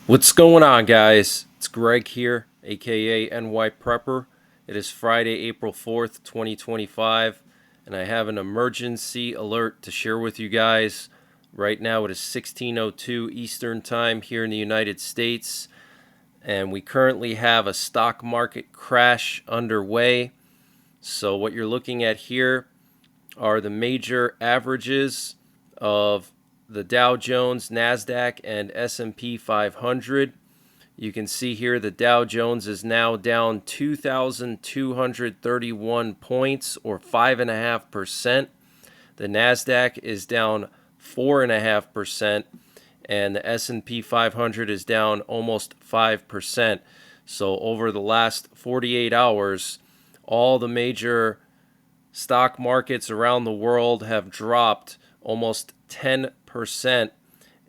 What's going on, guys? It's Greg here, aka NYPrepper. It is Friday, April 4th, 2025, and I have an emergency alert to share with you guys. Right now, it is 16:02 Eastern Time here in the United States, and we currently have a stock market crash underway. So, what you're looking at here are the major averages of the Dow Jones, NASDAQ, and S&P 500. You can see here the Dow Jones is now down 2,231 points, or 5.5%. The NASDAQ is down 4.5%, and the S&P 500 is down almost 5%. So over the last 48 hours, all the major stock markets around the world have dropped almost 10%,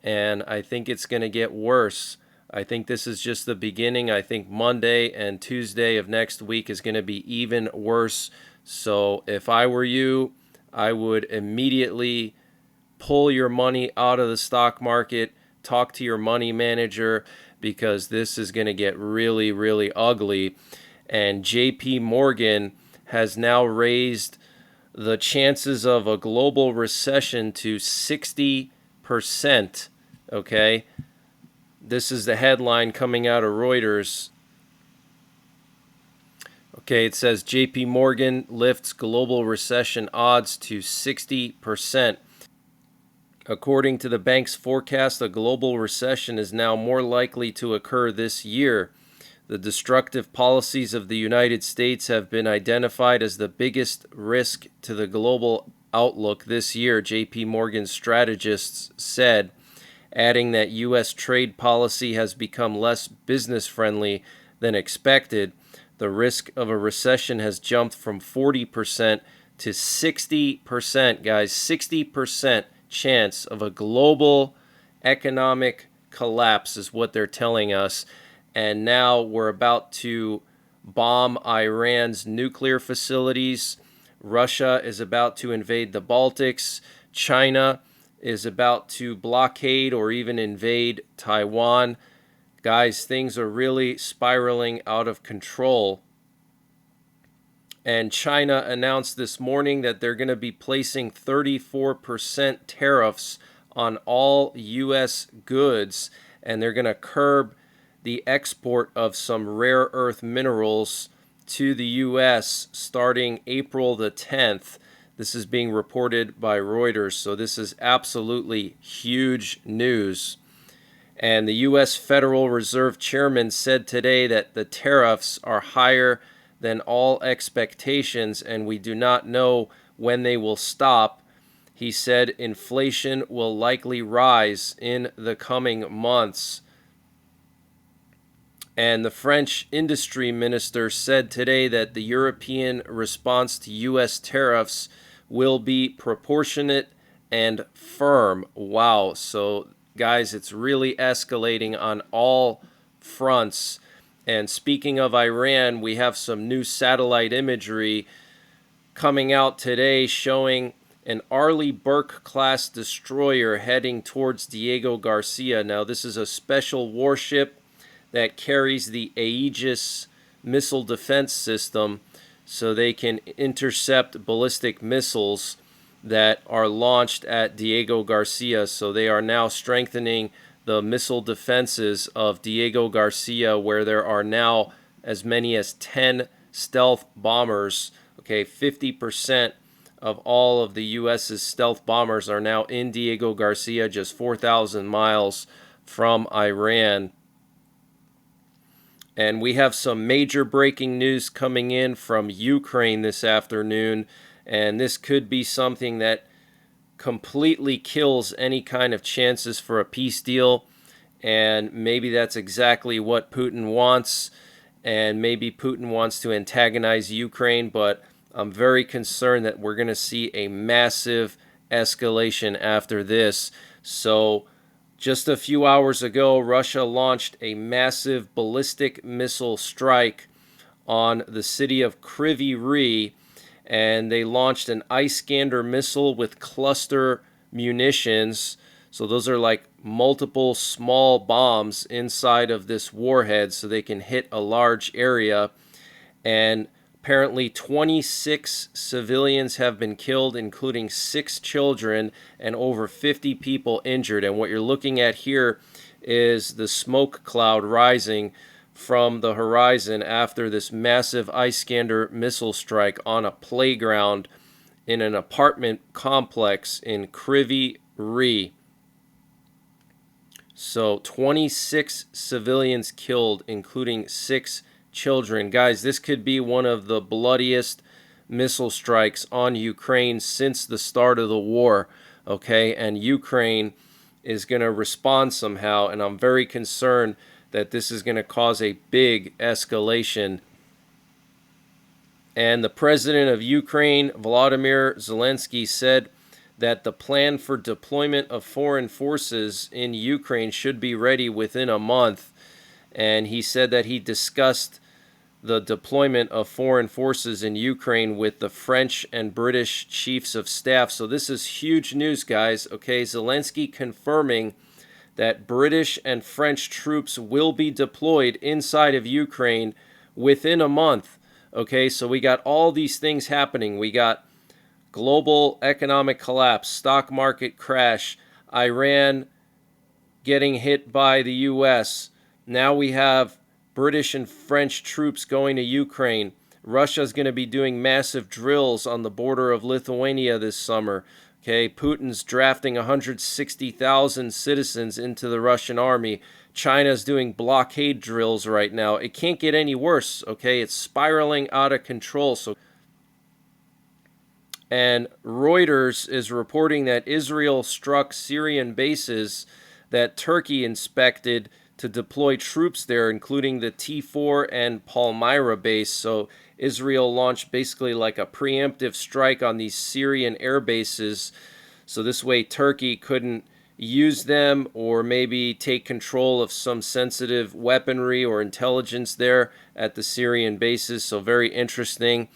and I think it's going to get worse. I think this is just the beginning. I think Monday and Tuesday of next week is going to be even worse. So if I were you, I would immediately pull your money out of the stock market, talk to your money manager, because this is going to get really, really ugly. And JP Morgan has now raised the chances of a global recession to 60%. Okay? This is the headline coming out of Reuters. Okay, it says JP Morgan lifts global recession odds to 60%. According to the bank's forecast, a global recession is now more likely to occur this year. The destructive policies of the United States have been identified as the biggest risk to the global outlook this year, JP Morgan strategists said, adding that U.S. trade policy has become less business-friendly than expected. The risk of a recession has jumped from 40% to 60%, guys, 60% chance of a global economic collapse is what they're telling us. And now we're about to bomb Iran's nuclear facilities. Russia is about to invade the Baltics. China is about to blockade or even invade Taiwan. Guys, things are really spiraling out of control. And China announced this morning that they're going to be placing 34% tariffs on all U.S. goods, and they're going to curb the export of some rare earth minerals to the U.S. starting April the 10th. This is being reported by Reuters, so this is absolutely huge news. And the U.S. Federal Reserve Chairman said today that the tariffs are higher than all expectations, and we do not know when they will stop. He said inflation will likely rise in the coming months. And the French industry minister said today that the European response to U.S. tariffs will be proportionate and firm. Wow. So, guys, it's really escalating on all fronts. And speaking of Iran, we have some new satellite imagery coming out today showing an Arleigh Burke-class destroyer heading towards Diego Garcia. Now, this is a special warship that carries the Aegis missile defense system, so they can intercept ballistic missiles that are launched at Diego Garcia. So they are now strengthening the missile defenses of Diego Garcia, where there are now as many as 10 stealth bombers. Okay, 50% of all of the U.S.'s stealth bombers are now in Diego Garcia, just 4,000 miles from Iran. And we have some major breaking news coming in from Ukraine this afternoon, and this could be something that completely kills any kind of chances for a peace deal. And maybe that's exactly what Putin wants, and maybe Putin wants to antagonize Ukraine, but I'm very concerned that we're going to see a massive escalation after this. So just a few hours ago, Russia launched a massive ballistic missile strike on the city of Kryvyi Rih, and they launched an Iskander missile with cluster munitions. So those are like multiple small bombs inside of this warhead so they can hit a large area. And apparently 26 civilians have been killed, including 6 children, and over 50 people injured. And what you're looking at here is the smoke cloud rising from the horizon after this massive Iskander missile strike on a playground in an apartment complex in Kryvyi Rih. So 26 civilians killed, including 6 children. Guys, this could be one of the bloodiest missile strikes on Ukraine since the start of the war, okay? And Ukraine is going to respond somehow, and I'm very concerned that this is going to cause a big escalation. And the president of Ukraine, Volodymyr Zelensky, said that the plan for deployment of foreign forces in Ukraine should be ready within a month. And he said that he discussed the deployment of foreign forces in Ukraine with the French and British chiefs of staff. So this is huge news, guys. Okay, Zelensky confirming that British and French troops will be deployed inside of Ukraine within a month. Okay, so we got all these things happening. We got global economic collapse, stock market crash, Iran getting hit by the U.S. Now we have British and French troops going to Ukraine. Russia's going to be doing massive drills on the border of Lithuania this summer. Okay, Putin's drafting 160,000 citizens into the Russian army. China's doing blockade drills right now. It can't get any worse, okay? It's spiraling out of control. And Reuters is reporting that Israel struck Syrian bases that Turkey inspected to deploy troops there, including the T4 and Palmyra base. So Israel launched basically like a preemptive strike on these Syrian air bases. So this way Turkey couldn't use them or maybe take control of some sensitive weaponry or intelligence there at the Syrian bases. So very interesting.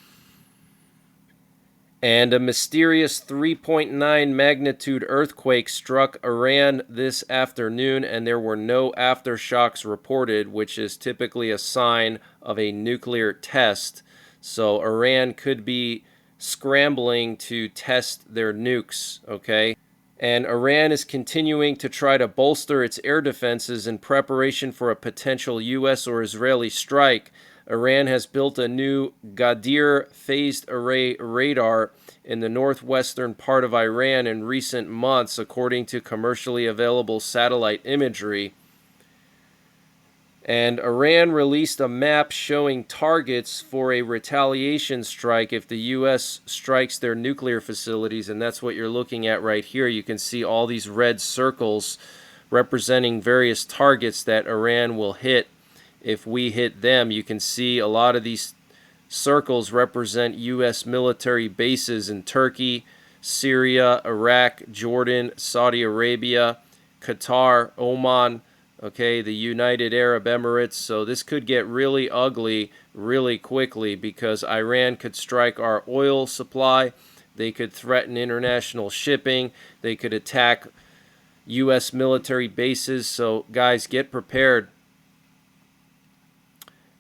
And a mysterious 3.9 magnitude earthquake struck Iran this afternoon, and there were no aftershocks reported, which is typically a sign of a nuclear test. So Iran could be scrambling to test their nukes, okay? And Iran is continuing to try to bolster its air defenses in preparation for a potential U.S. or Israeli strike. Iran has built a new GUNNR phased array radar in the northwestern part of Iran in recent months, according to commercially available satellite imagery. And Iran released a map showing targets for a retaliation strike if the U.S. strikes their nuclear facilities, and that's what you're looking at right here. You can see all these red circles representing various targets that Iran will hit if we hit them. You can see a lot of these circles represent U.S. military bases in Turkey, Syria, Iraq, Jordan, Saudi Arabia, Qatar, Oman, okay, the United Arab Emirates. So this could get really ugly really quickly because Iran could strike our oil supply. They could threaten international shipping. They could attack U.S. military bases. So guys, get prepared.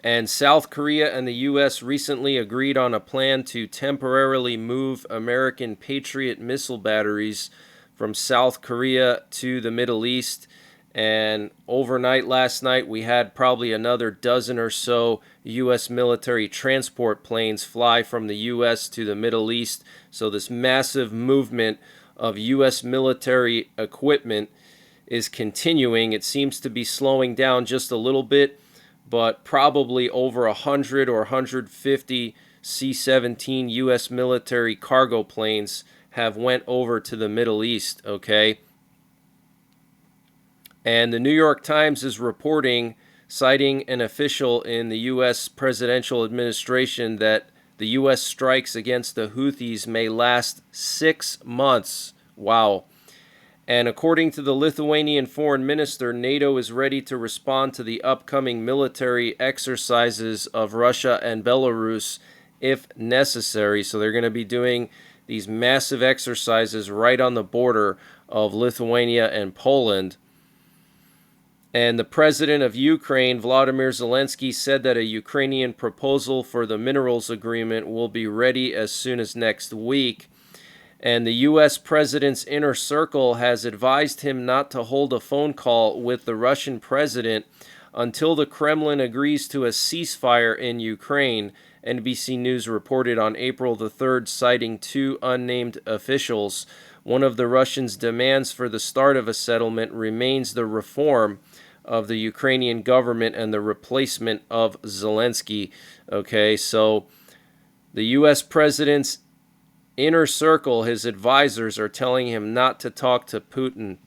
And South Korea and the U.S. recently agreed on a plan to temporarily move American Patriot missile batteries from South Korea to the Middle East. And overnight last night, we had probably another dozen or so U.S. military transport planes fly from the U.S. to the Middle East. So this massive movement of U.S. military equipment is continuing. It seems to be slowing down just a little bit, but probably over 100 or 150 C-17 U.S. military cargo planes have went over to the Middle East, okay? And the New York Times is reporting, citing an official in the U.S. presidential administration, that the U.S. strikes against the Houthis may last 6 months. Wow. And according to the Lithuanian foreign minister, NATO is ready to respond to the upcoming military exercises of Russia and Belarus if necessary. So they're going to be doing these massive exercises right on the border of Lithuania and Poland. And the president of Ukraine, Volodymyr Zelensky, said that a Ukrainian proposal for the minerals agreement will be ready as soon as next week. And the U.S. president's inner circle has advised him not to hold a phone call with the Russian president until the Kremlin agrees to a ceasefire in Ukraine. NBC News reported on April the 3rd, citing two unnamed officials. One of the Russians' demands for the start of a settlement remains the reform of the Ukrainian government and the replacement of Zelensky. Okay, so the U.S. president's inner circle, his advisors, are telling him not to talk to Putin.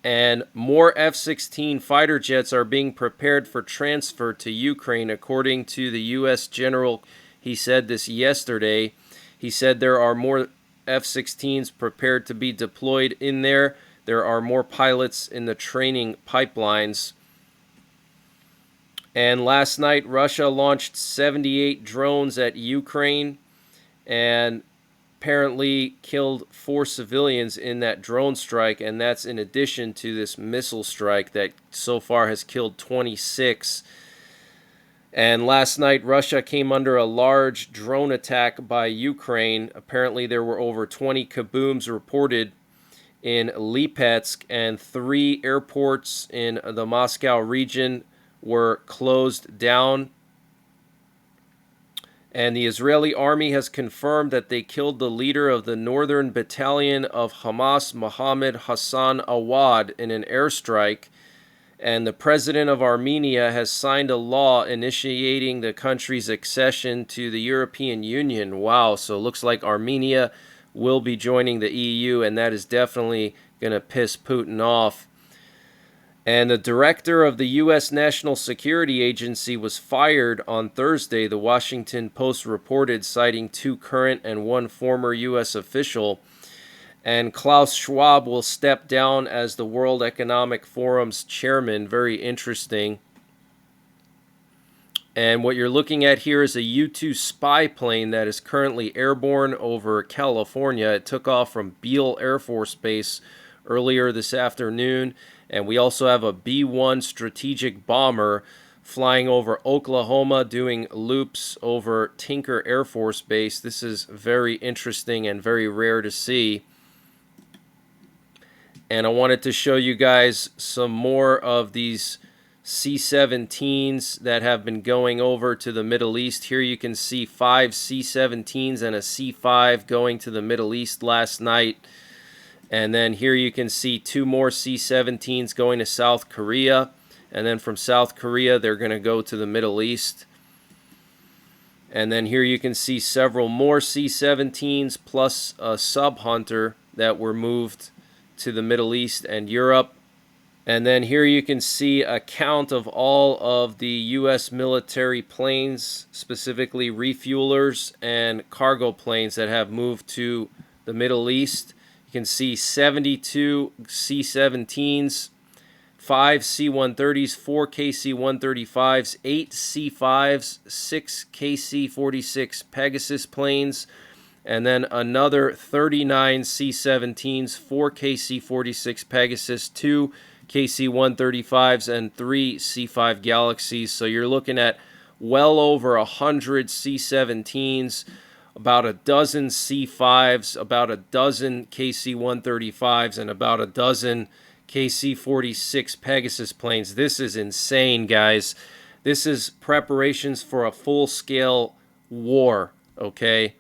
And more F-16 fighter jets are being prepared for transfer to Ukraine, according to the U.S. general. He said this yesterday. He said there are more F-16s prepared to be deployed in there. There are more pilots in the training pipelines. And last night, Russia launched 78 drones at Ukraine and apparently killed 4 civilians in that drone strike. And that's in addition to this missile strike that so far has killed 26. And last night, Russia came under a large drone attack by Ukraine. Apparently, there were over 20 kabooms reported in Lipetsk, and 3 airports in the Moscow region were closed down. And the Israeli army has confirmed that they killed the leader of the Northern Battalion of Hamas, Mohammed Hassan Awad, in an airstrike. And the president of Armenia has signed a law initiating the country's accession to the European Union. Wow, so it looks like Armenia will be joining the EU, and that is definitely going to piss Putin off. And the director of the U.S. National Security Agency was fired on Thursday, the Washington Post reported, citing 2 current and 1 former U.S. official. And Klaus Schwab will step down as the World Economic Forum's chairman. Very interesting. And what you're looking at here is a U-2 spy plane that is currently airborne over California. It took off from Beale Air Force Base earlier this afternoon. And we also have a B-1 strategic bomber flying over Oklahoma, doing loops over Tinker Air Force Base. This is very interesting and very rare to see. And I wanted to show you guys some more of these C-17s that have been going over to the Middle East. Here you can see 5 C-17s and a C-5 going to the Middle East last night. And then here you can see 2 more C-17s going to South Korea. And then from South Korea, they're going to go to the Middle East. And then here you can see several more C-17s plus a sub-hunter that were moved to the Middle East and Europe. And then here you can see a count of all of the U.S. military planes, specifically refuelers and cargo planes that have moved to the Middle East. You can see 72 C-17s, 5 C-130s, 4 KC-135s, 8 C-5s, 6 KC-46 Pegasus planes, and then another 39 C-17s, 4 KC-46 Pegasus, 2 KC-135s, and 3 C-5 Galaxies. So you're looking at well over 100 C-17s, about a dozen C-5s, about a dozen KC-135s, and about a dozen KC-46 Pegasus planes. This is insane, guys. This is preparations for a full-scale war, okay?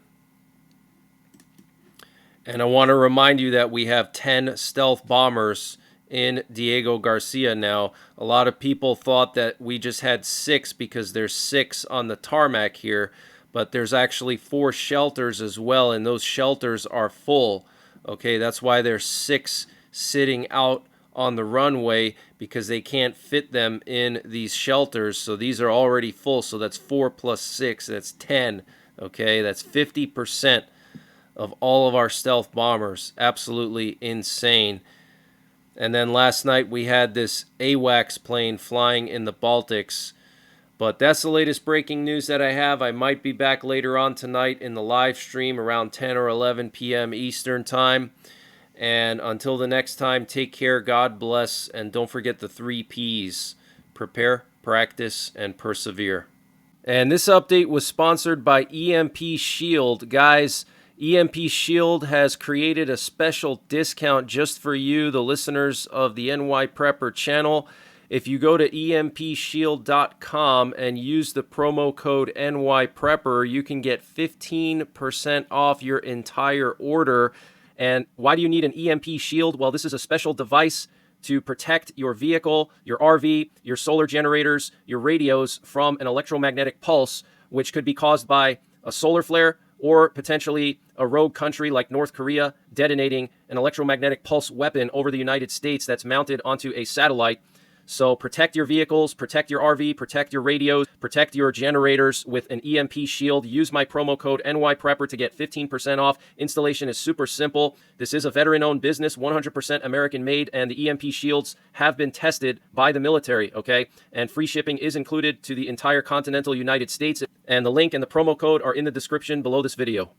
And I want to remind you that we have 10 stealth bombers in Diego Garcia now. A lot of people thought that we just had 6 because there's 6 on the tarmac here, but there's actually 4 shelters as well, and those shelters are full. Okay, that's why there's 6 sitting out on the runway, because they can't fit them in these shelters. So these are already full, so that's 4 plus 6, that's 10. Okay, that's 50% of all of our stealth bombers. Absolutely insane. And then last night we had this AWACS plane flying in the Baltics. But that's the latest breaking news that I have. I might be back later on tonight in the live stream around 10 or 11 p.m. Eastern Time. And until the next time, take care, God bless, and don't forget the 3 P's: prepare, practice, and persevere. And this update was sponsored by EMP Shield. Guys, EMP Shield has created a special discount just for you, the listeners of the NYPrepper channel. If you go to empshield.com and use the promo code NYPrepper, you can get 15% off your entire order. And why do you need an EMP Shield? Well, this is a special device to protect your vehicle, your RV, your solar generators, your radios from an electromagnetic pulse, which could be caused by a solar flare or potentially a rogue country like North Korea detonating an electromagnetic pulse weapon over the United States that's mounted onto a satellite. So protect your vehicles, protect your RV, protect your radios, protect your generators with an EMP Shield. Use my promo code NYPrepper to get 15% off. Installation is super simple. This is a veteran-owned business, 100% American-made, and the EMP Shields have been tested by the military, okay? And free shipping is included to the entire continental United States. And the link and the promo code are in the description below this video.